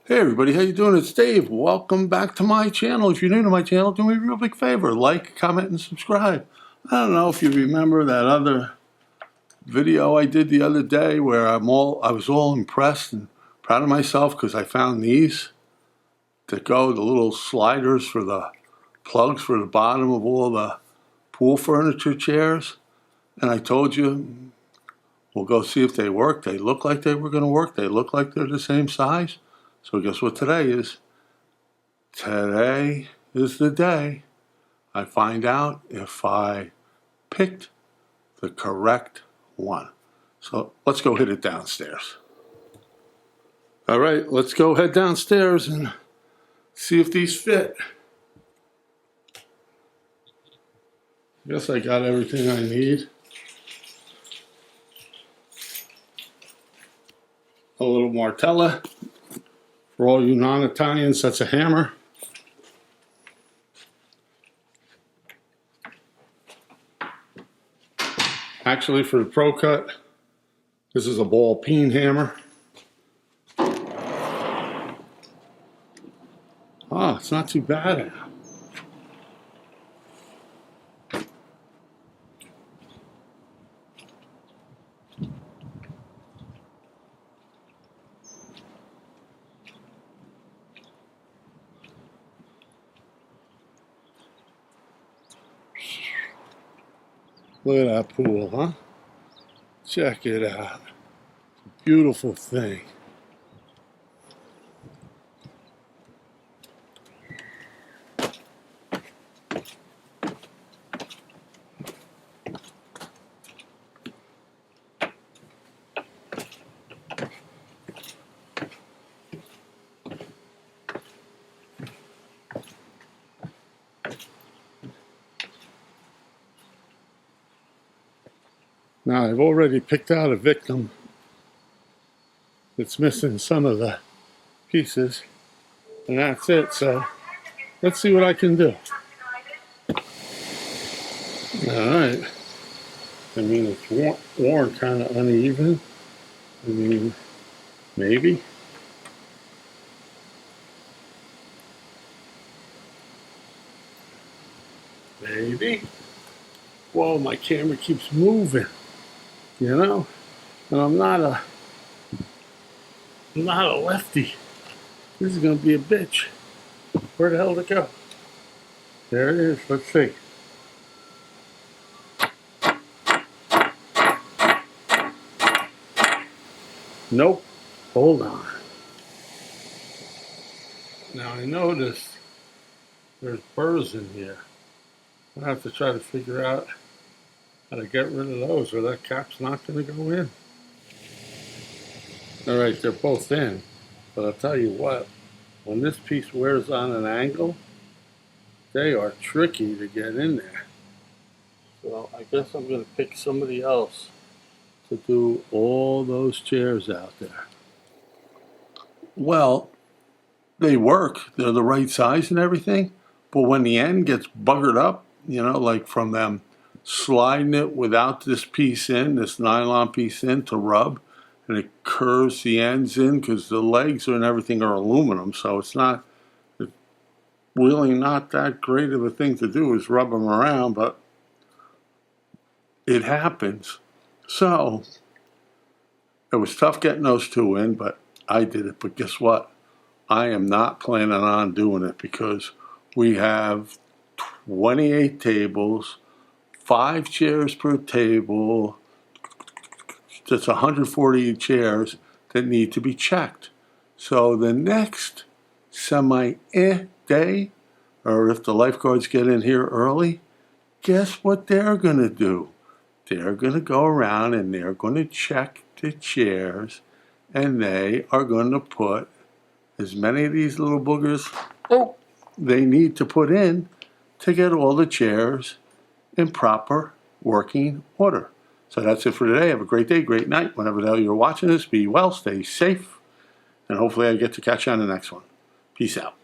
Hey everybody, how you doing? It's Dave. Welcome back to my channel. If you're new to my channel, do me a real big favor. Like, comment, and subscribe. I don't know if you remember that other video I did the other day where I was all impressed and proud of myself because I found these the little sliders for the plugs for the bottom of all the pool furniture chairs. And I told you, we'll go see if they work. They look like they were going to work. They look like they're the same size. So guess what today is? Today is the day I find out if I picked the correct one. So let's go hit it downstairs. All right, let's go head downstairs and see if these fit. I guess I got everything I need. A little martella. For all you non-Italians, that's a hammer. Actually, for the Pro Cut, this is a ball peen hammer. Oh, it's not too bad. Look at that pool, huh? Check it out. It's a beautiful thing. Now, I've already picked out a victim that's missing some of the pieces, and that's it. So let's see what I can do. All right. I mean, it's worn kind of uneven. I mean, maybe. Maybe. Whoa, my camera keeps moving. You know, and I'm not a lefty. This is gonna be a bitch. Where the hell did it go? There it is. Let's see. Nope. Hold on. Now I noticed there's burrs in here. I have to try to figure out how to get rid of those, or that cap's not going to go in. All right, they're both in, but I'll tell you what, when this piece wears on an angle, they are tricky to get in there. So I guess I'm going to pick somebody else to do all those chairs out there. Well, they work. They're the right size and everything, but when the end gets buggered up, you know, like from them sliding it without this piece in, this nylon piece in to rub, and it curves the ends in because the legs and everything are aluminum, so it's really not that great of a thing to do is rub them around, but it happens. So it was tough getting those two in, but I did it. But guess what? I am not planning on doing it because we have 28 tables, 5 chairs per table. That's 140 chairs that need to be checked. So the next day, or if the lifeguards get in here early, guess what they're going to do? They're going to go around and they're going to check the chairs, and they are going to put as many of these little boogers they need to put in to get all the chairs in proper working order. So that's it for today. Have a great day, great night. Whenever the hell you're watching this, be well, stay safe, and hopefully I get to catch you on the next one. Peace out.